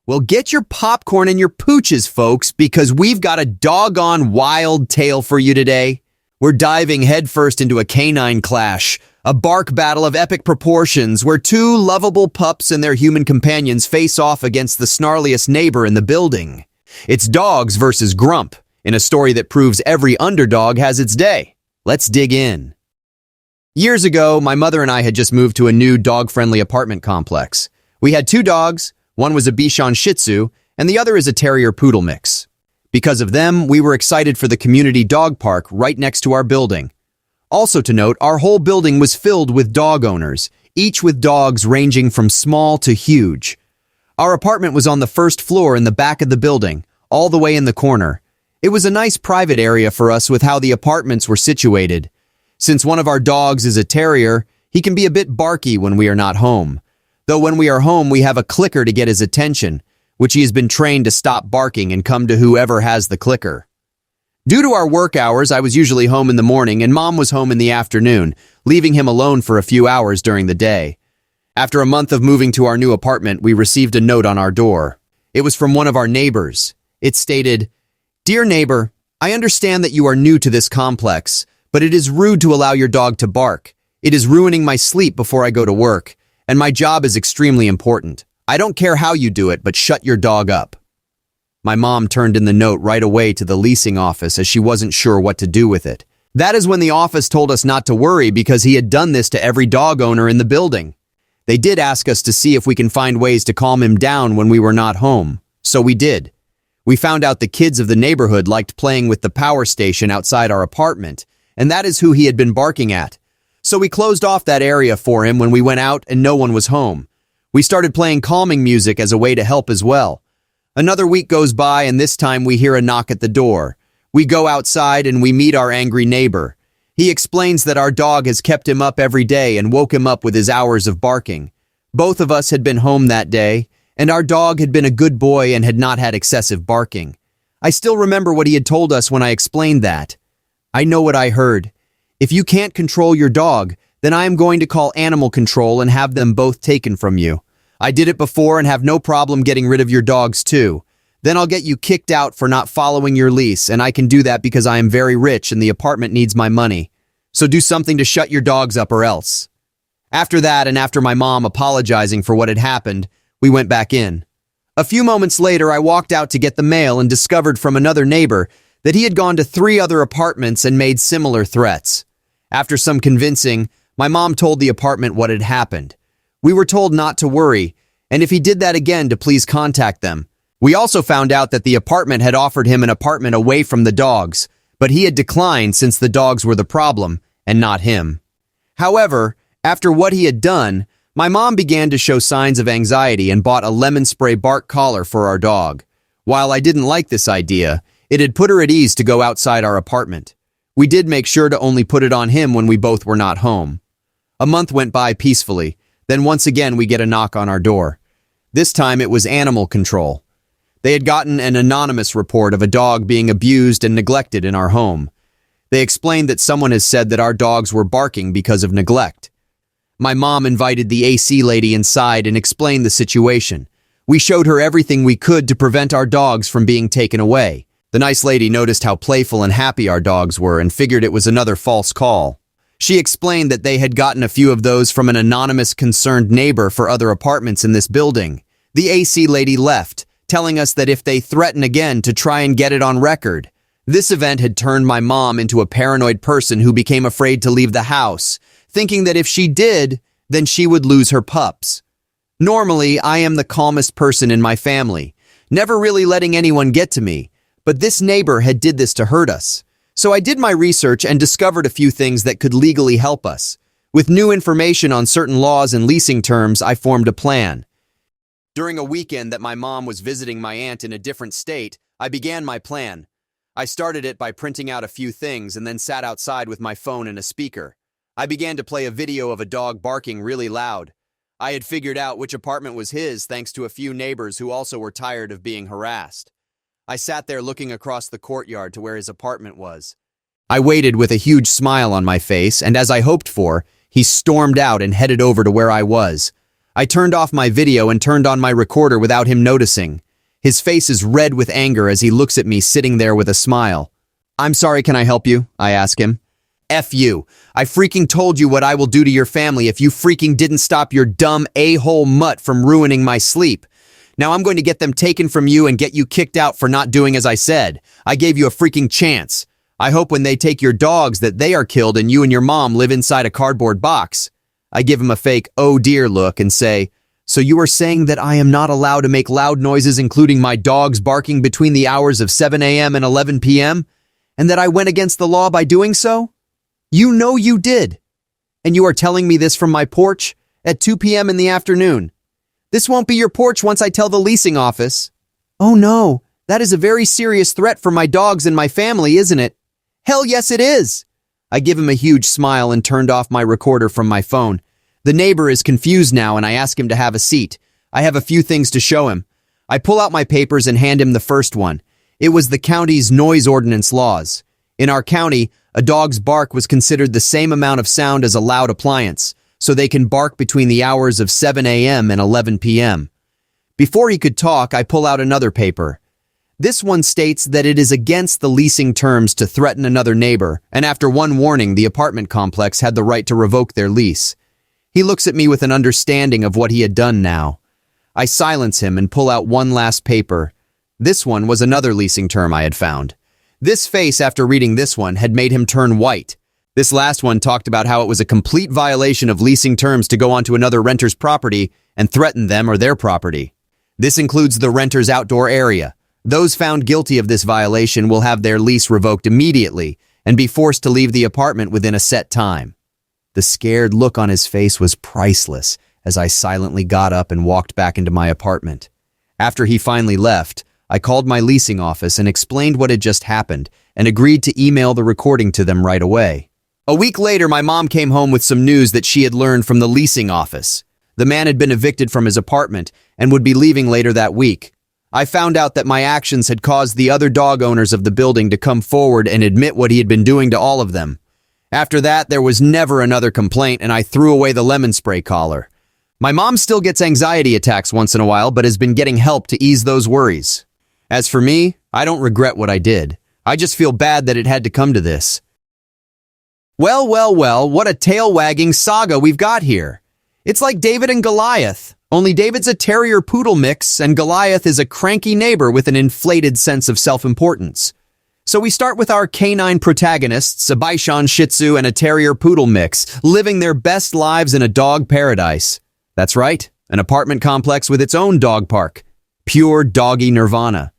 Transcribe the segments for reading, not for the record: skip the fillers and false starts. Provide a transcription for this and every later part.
Well, get your popcorn and your pooches, folks, because we've got a doggone wild tale for you today. We're diving headfirst into a canine clash, a bark battle of epic proportions where two lovable pups and their human companions face off against the snarliest neighbor in the building. It's dogs versus Grump, in a story that proves every underdog has its day. Let's dig in. Years ago, my mother and I had just moved to a new dog-friendly apartment complex. We had two dogs. One was a Bichon Shih Tzu, and the other is a Terrier Poodle mix. Because of them, we were excited for the community dog park right next to our building. Also to note, our whole building was filled with dog owners, each with dogs ranging from small to huge. Our apartment was on the first floor in the back of the building, all the way in the corner. It was a nice private area for us with how the apartments were situated. Since one of our dogs is a terrier, he can be a bit barky when we are not home. Though when we are home, we have a clicker to get his attention, which he has been trained to stop barking and come to whoever has the clicker. Due to our work hours, I was usually home in the morning and Mom was home in the afternoon, leaving him alone for a few hours during the day. After a month of moving to our new apartment, we received a note on our door. It was from one of our neighbors. It stated, "Dear neighbor, I understand that you are new to this complex, but it is rude to allow your dog to bark. It is ruining my sleep before I go to work. And my job is extremely important. I don't care how you do it, but shut your dog up." My mom turned in the note right away to the leasing office as she wasn't sure what to do with it. That is when the office told us not to worry because he had done this to every dog owner in the building. They did ask us to see if we can find ways to calm him down when we were not home. So we did. We found out the kids of the neighborhood liked playing with the power station outside our apartment, and that is who he had been barking at. So we closed off that area for him when we went out and no one was home. We started playing calming music as a way to help as well. Another week goes by and this time we hear a knock at the door. We go outside and we meet our angry neighbor. He explains that our dog has kept him up every day and woke him up with his hours of barking. Both of us had been home that day, and our dog had been a good boy and had not had excessive barking. I still remember what he had told us when I explained that. "I know what I heard. If you can't control your dog, then I am going to call animal control and have them both taken from you. I did it before and have no problem getting rid of your dogs too. Then I'll get you kicked out for not following your lease, and I can do that because I am very rich and the apartment needs my money. So do something to shut your dogs up or else." After that, and after my mom apologizing for what had happened, we went back in. A few moments later, I walked out to get the mail and discovered from another neighbor that he had gone to 3 other apartments and made similar threats. After some convincing, my mom told the apartment what had happened. We were told not to worry, and if he did that again to please contact them. We also found out that the apartment had offered him an apartment away from the dogs, but he had declined since the dogs were the problem, and not him. However, after what he had done, my mom began to show signs of anxiety and bought a lemon spray bark collar for our dog. While I didn't like this idea, it had put her at ease to go outside our apartment. We did make sure to only put it on him when we both were not home. A month went by peacefully, then once again we get a knock on our door. This time it was animal control. They had gotten an anonymous report of a dog being abused and neglected in our home. They explained that someone has said that our dogs were barking because of neglect. My mom invited the AC lady inside and explained the situation. We showed her everything we could to prevent our dogs from being taken away. The nice lady noticed how playful and happy our dogs were and figured it was another false call. She explained that they had gotten a few of those from an anonymous concerned neighbor for other apartments in this building. The AC lady left, telling us that if they threaten again to try and get it on record. This event had turned my mom into a paranoid person who became afraid to leave the house, thinking that if she did, then she would lose her pups. Normally, I am the calmest person in my family, never really letting anyone get to me, but this neighbor had did this to hurt us. So I did my research and discovered a few things that could legally help us. With new information on certain laws and leasing terms, I formed a plan. During a weekend that my mom was visiting my aunt in a different state, I began my plan. I started it by printing out a few things and then sat outside with my phone and a speaker. I began to play a video of a dog barking really loud. I had figured out which apartment was his thanks to a few neighbors who also were tired of being harassed. I sat there looking across the courtyard to where his apartment was. I waited with a huge smile on my face, and as I hoped for, he stormed out and headed over to where I was. I turned off my video and turned on my recorder without him noticing. His face is red with anger as he looks at me sitting there with a smile. "I'm sorry, can I help you?" I ask him. "F you. I freaking told you what I will do to your family if you freaking didn't stop your dumb a-hole mutt from ruining my sleep. Now I'm going to get them taken from you and get you kicked out for not doing as I said. I gave you a freaking chance. I hope when they take your dogs that they are killed and you and your mom live inside a cardboard box." I give him a fake "oh dear" look and say, "So you are saying that I am not allowed to make loud noises including my dogs barking between the hours of 7 a.m. and 11 p.m. and that I went against the law by doing so? You know you did. And you are telling me this from my porch at 2 p.m. in the afternoon. This won't be your porch once I tell the leasing office." "Oh no, that is a very serious threat for my dogs and my family, isn't it?" "Hell yes it is." I give him a huge smile and turned off my recorder from my phone. The neighbor is confused now and I ask him to have a seat. I have a few things to show him. I pull out my papers and hand him the first one. It was the county's noise ordinance laws. In our county, a dog's bark was considered the same amount of sound as a loud appliance, so they can bark between the hours of 7 a.m. and 11 p.m. Before he could talk, I pull out another paper. This one states that it is against the leasing terms to threaten another neighbor, and after one warning, the apartment complex had the right to revoke their lease. He looks at me with an understanding of what he had done now. I silence him and pull out one last paper. This one was another leasing term I had found. This face, after reading this one, had made him turn white. This last one talked about how it was a complete violation of leasing terms to go onto another renter's property and threaten them or their property. This includes the renter's outdoor area. Those found guilty of this violation will have their lease revoked immediately and be forced to leave the apartment within a set time. The scared look on his face was priceless as I silently got up and walked back into my apartment. After he finally left, I called my leasing office and explained what had just happened and agreed to email the recording to them right away. A week later, my mom came home with some news that she had learned from the leasing office. The man had been evicted from his apartment and would be leaving later that week. I found out that my actions had caused the other dog owners of the building to come forward and admit what he had been doing to all of them. After that, there was never another complaint and I threw away the lemon spray collar. My mom still gets anxiety attacks once in a while, but has been getting help to ease those worries. As for me, I don't regret what I did. I just feel bad that it had to come to this. Well, what a tail-wagging saga we've got here. It's like David and Goliath, only David's a terrier-poodle mix and Goliath is a cranky neighbor with an inflated sense of self-importance. So we start with our canine protagonists, a Bichon Shih Tzu and a terrier-poodle mix, living their best lives in a dog paradise. That's right, an apartment complex with its own dog park. Pure doggy nirvana.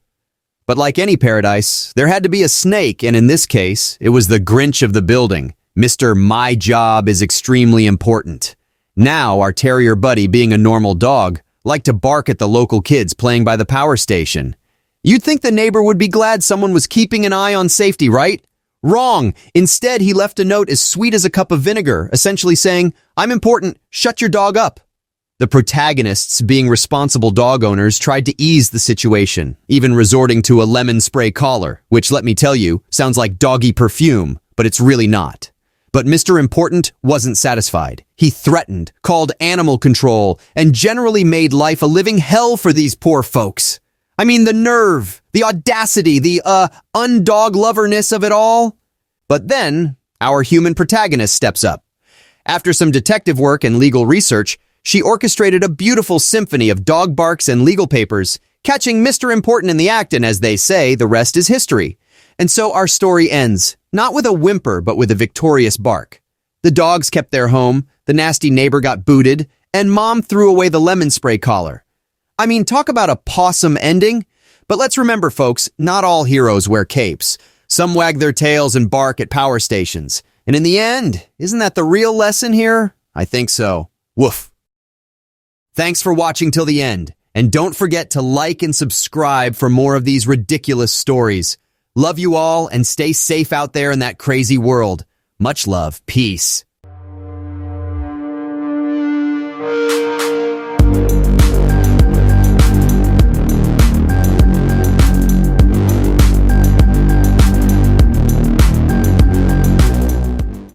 But like any paradise, there had to be a snake, and in this case, it was the Grinch of the building, Mr. My Job is Extremely Important. Now, our terrier buddy, being a normal dog, liked to bark at the local kids playing by the power station. You'd think the neighbor would be glad someone was keeping an eye on safety, right? Wrong. Instead, he left a note as sweet as a cup of vinegar, essentially saying, "I'm important, shut your dog up." The protagonists, being responsible dog owners, tried to ease the situation, even resorting to a lemon spray collar, which, let me tell you, sounds like doggy perfume, but it's really not. But Mr. Important wasn't satisfied. He threatened, called animal control, and generally made life a living hell for these poor folks. I mean, the nerve, the audacity, the undog-loverness of it all. But then, our human protagonist steps up. After some detective work and legal research, she orchestrated a beautiful symphony of dog barks and legal papers, catching Mr. Important in the act, and as they say, the rest is history. And so our story ends, not with a whimper, but with a victorious bark. The dogs kept their home, the nasty neighbor got booted, and Mom threw away the lemon spray collar. I mean, talk about a possum ending. But let's remember, folks, not all heroes wear capes. Some wag their tails and bark at power stations. And in the end, isn't that the real lesson here? I think so. Woof. Thanks for watching till the end. And don't forget to like and subscribe for more of these ridiculous stories. Love you all and stay safe out there in that crazy world. Much love. Peace.